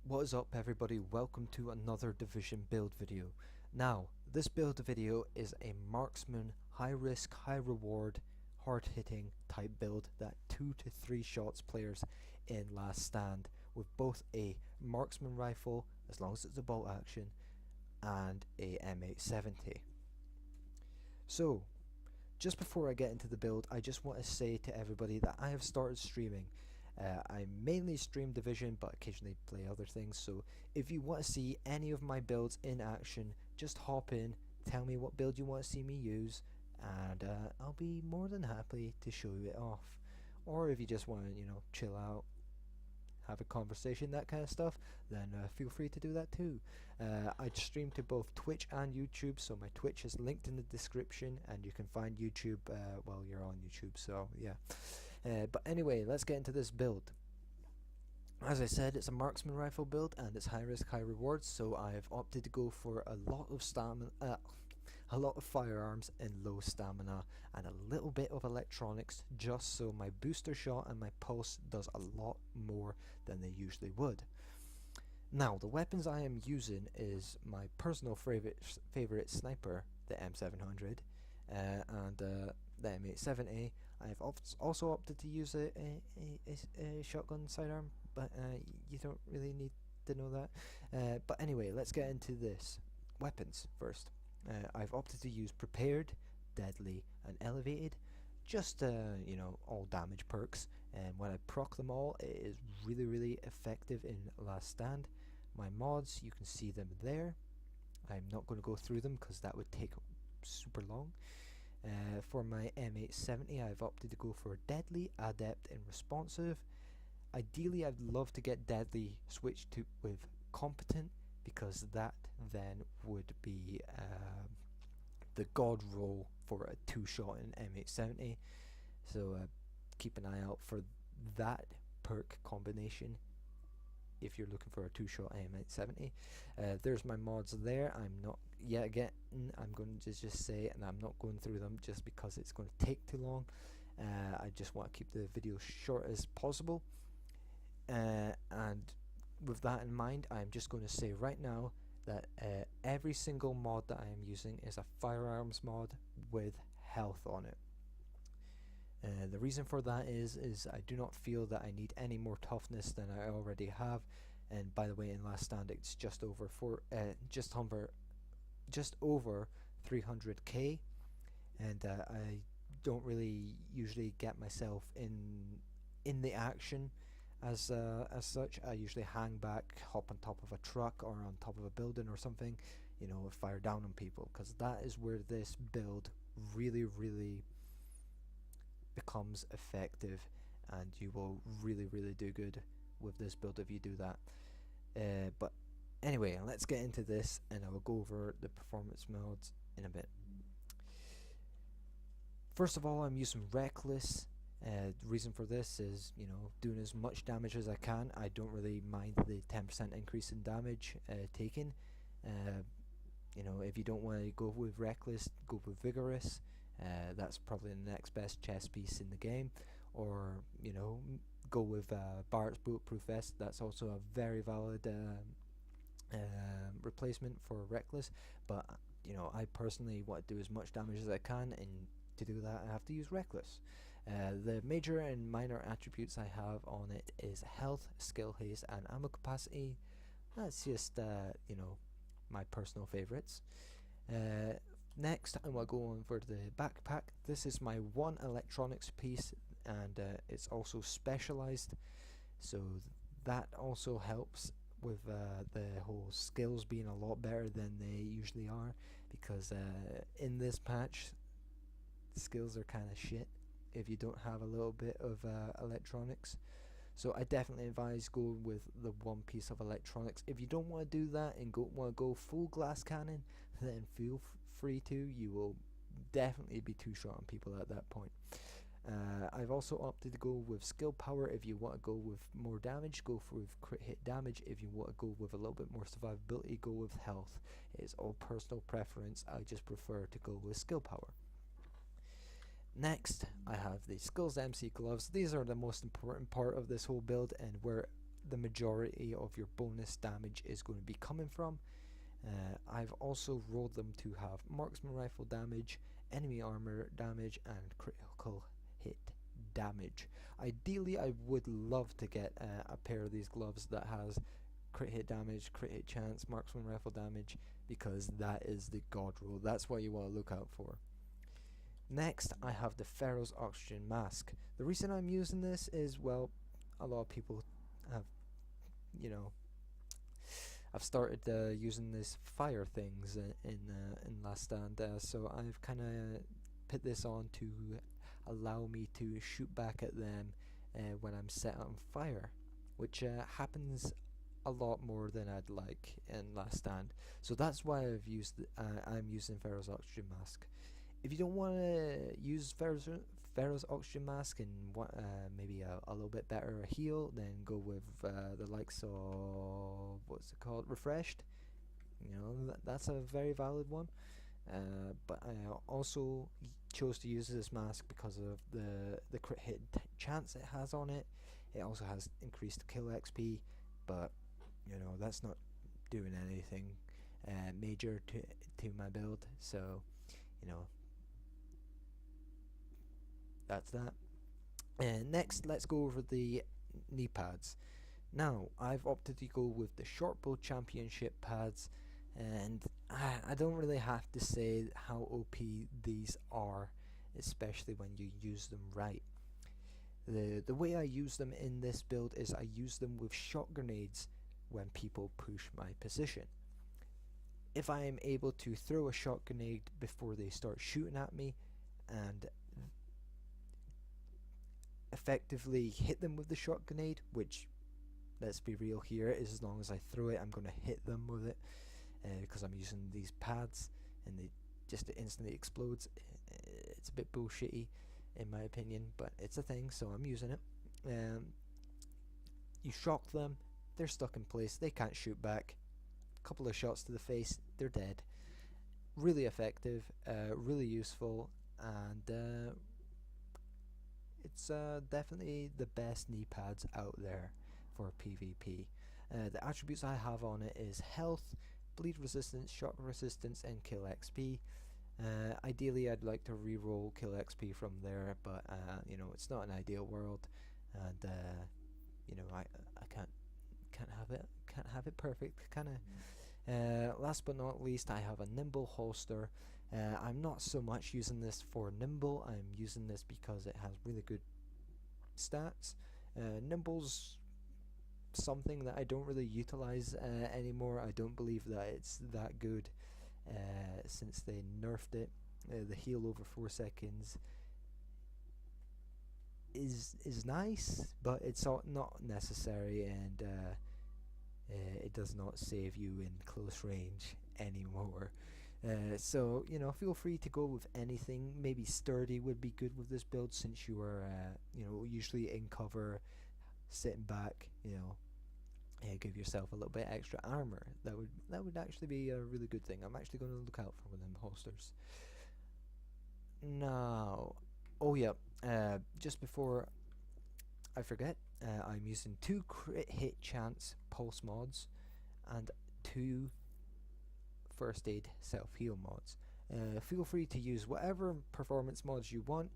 What is up everybody, welcome to another Division build video. Now, this build video is a marksman, high risk, high reward, hard hitting type build that 2 to 3 shots players in last stand with both a marksman rifle, as long as it's a bolt action, and a M870. So, just before I get into the build, I just want to say to everybody that I have started streaming. I mainly stream Division, but occasionally play other things, so if you want to see any of my builds in action, just hop in, tell me what build you want to see me use, and I'll be more than happy to show you it off. Or if you just want to, chill out, have a conversation, that kind of stuff, then feel free to do that too. I stream to both Twitch and YouTube, so my Twitch is linked in the description, and you can find YouTube while you're on YouTube, so yeah. But anyway, let's get into this build. As I said, it's a marksman rifle build and it's high risk, high reward, so I've opted to go for a lot of stamina, a lot of firearms and low stamina, and a little bit of electronics, just so my booster shot and my pulse does a lot more than they usually would. Now, the weapons I am using is my personal favorite sniper, the M700, and the M870. I've also opted to use a shotgun sidearm, but you don't really need to know that. But anyway, let's get into this. Weapons first. I've opted to use prepared, deadly, and elevated. Just all damage perks, and when I proc them all, it is really effective in last stand. My mods, you can see them there. I'm not going to go through them because that would take super long. For my M870, I've opted to go for deadly, adept, and responsive. Ideally, I'd love to get deadly switched to with competent, because that then would be the god roll for a 2-shot in M870. So keep an eye out for that perk combination if you're looking for a 2-shot M870. There's my mods there. I'm not yet getting, I'm going to just say it, and I'm not going through them just because it's going to take too long. I just want to keep the video short as possible, and with that in mind, I'm just going to say right now that every single mod that I am using is a firearms mod with health on it. The reason for that is I do not feel that I need any more toughness than I already have. And by the way, in last stand it's just over 300k, and I don't really usually get myself in the action as such. I usually hang back, hop on top of a truck or on top of a building or something, fire down on people, because that is where this build really becomes effective, and you will really do good with this build if you do that. But anyway, let's get into this, and I will go over the performance modes in a bit. First of all, I'm using reckless. The reason for this is, doing as much damage as I can. I don't really mind the 10% increase in damage taken. If you don't want to go with reckless, go with vigorous. That's probably the next best chess piece in the game. Or go with Barrett's bulletproof vest. That's also a very valid replacement for reckless. But I personally want to do as much damage as I can, and to do that I have to use reckless. The major and minor attributes I have on it is health, skill haste, and ammo capacity. That's just my personal favorites. Next, I'm going to go on for the backpack. This is my one electronics piece, and it's also specialized, so that also helps with the whole skills being a lot better than they usually are, because in this patch the skills are kind of shit if you don't have a little bit of electronics. So I definitely advise going with the one piece of electronics. If you don't want to do that and want to go full glass cannon, then feel free to. You will definitely be 2-shotting people at that point. I've also opted to go with skill power. If you want to go with more damage, go for with crit hit damage. If you want to go with a little bit more survivability, go with health. It's all personal preference. I just prefer to go with skill power. Next, I have the Skills MC gloves. These are the most important part of this whole build, and where the majority of your bonus damage is going to be coming from. I've also rolled them to have marksman rifle damage, enemy armor damage, and critical hit damage. Ideally, I would love to get a pair of these gloves that has crit hit damage, crit hit chance, marksman rifle damage, because that is the god roll. That's what you want to look out for. Next, I have the Pharaoh's Oxygen Mask. The reason I'm using this is, well, a lot of people have, you know, I've started using these fire things in Last Stand, so I've kind of put this on to allow me to shoot back at them when I'm set on fire, which happens a lot more than I'd like in Last Stand. So that's why I'm using Pharaoh's Oxygen Mask. If you don't want to use Pharaoh's Oxygen Mask and want maybe a little bit better heal, then go with the likes of, what's it called, Refreshed. You know, that's a very valid one. But I also chose to use this mask because of the crit hit chance it has on it. It also has increased kill XP, but you know, that's not doing anything major to my build. So, you know, that's that. And next, let's go over the knee pads. Now, I've opted to go with the Shortbow Championship pads, and I don't really have to say how OP these are, especially when you use them right. The way I use them in this build is I use them with shot grenades when people push my position. If I am able to throw a shot grenade before they start shooting at me and effectively hit them with the shot grenade, which, let's be real here, is as long as I throw it I'm going to hit them with it, because I'm using these pads and they just instantly explodes. It's a bit bullshitty in my opinion, but it's a thing, so I'm using it. You shock them, they're stuck in place, they can't shoot back. A couple of shots to the face, they're dead. Really effective, really useful, and it's definitely the best knee pads out there for PvP. The attributes I have on it is health, bleed resistance, shock resistance, and kill XP. Ideally, I'd like to reroll kill XP from there, but you know, it's not an ideal world, and you know, I can't have it perfect, kind of. Last but not least, I have a nimble holster. I'm not so much using this for nimble. I'm using this because it has really good stats. Nimble's something that I don't really utilize anymore. I don't believe that it's that good since they nerfed it. The heal over 4 seconds is nice, but it's not necessary, and it does not save you in close range anymore. So, you know, feel free to go with anything. Maybe sturdy would be good with this build, since you are you know, usually in cover, sitting back, you know. Give yourself a little bit extra armor. That would actually be a really good thing. I'm actually going to look out for them holsters. Now, oh yeah, just before I forget, I'm using 2 crit hit chance pulse mods and 2 first aid self heal mods. Feel free to use whatever performance mods you want.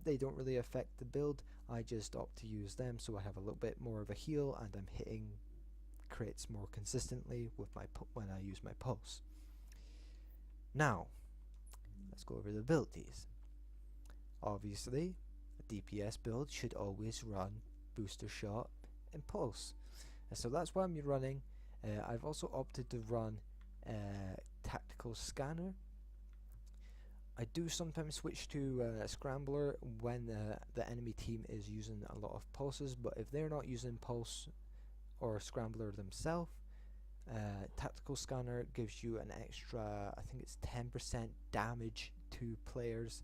They don't really affect the build. I just opt to use them so I have a little bit more of a heal, and I'm hitting crits more consistently with when I use my pulse. Now, let's go over the abilities. Obviously, a DPS build should always run booster shot and pulse, so that's what I'm running. I've also opted to run tactical scanner. I do sometimes switch to Scrambler when the enemy team is using a lot of pulses, but if they're not using pulse or Scrambler themselves, Tactical Scanner gives you an extra, I think it's 10% damage to players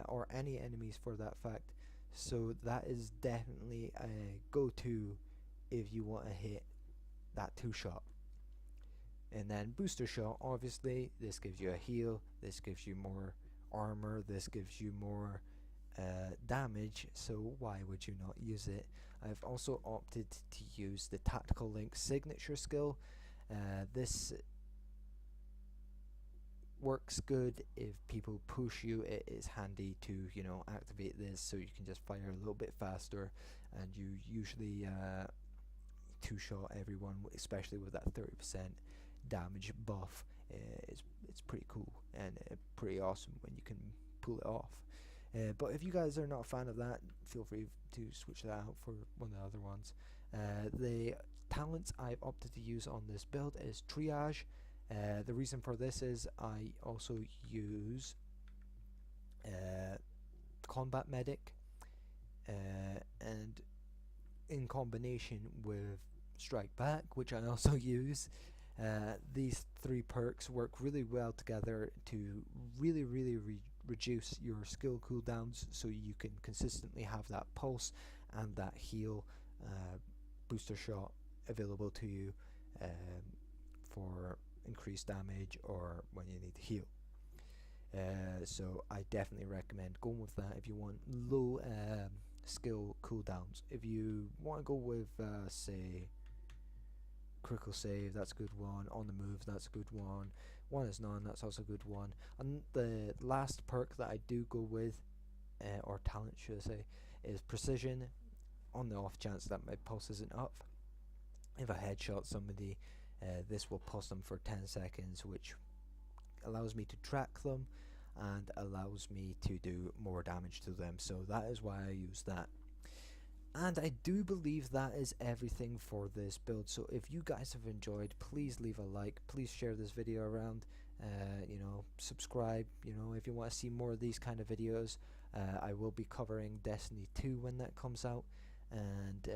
or any enemies for that fact. So that is definitely a go-to if you want to hit that 2-shot. And then booster shot, obviously this gives you a heal, this gives you more armor, this gives you more damage, so why would you not use it? I've also opted to use the Tactical Link signature skill. This works good if people push you. It is handy to, you know, activate this so you can just fire a little bit faster, and you usually two-shot everyone, especially with that 30% damage buff. It's pretty cool and pretty awesome when you can pull it off. But if you guys are not a fan of that, feel free to switch that out for one of the other ones. The talents I've opted to use on this build is Triage. The reason for this is I also use Combat Medic, and in combination with Strike Back, which I also use. These three perks work really well together to really reduce your skill cooldowns, so you can consistently have that pulse and that heal booster shot available to you for increased damage or when you need to heal. So I definitely recommend going with that if you want low skill cooldowns. If you want to go with say critical save, that's a good one. On the move, that's a good one. One is none, that's also a good one. And the last perk that I do go with, or talent should I say, is precision. On the off chance that my pulse isn't up, if I headshot somebody, this will pulse them for 10 seconds, which allows me to track them and allows me to do more damage to them. So that is why I use that. And I do believe that is everything for this build. So if you guys have enjoyed, please leave a like, please share this video around, you know, subscribe, you know, if you want to see more of these kind of videos. I will be covering Destiny 2 when that comes out, and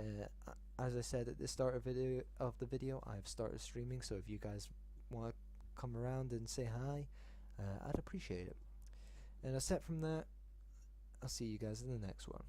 as I said at the start of the video, I've started streaming, so if you guys want to come around and say hi, I'd appreciate it. And aside from that, I'll see you guys in the next one.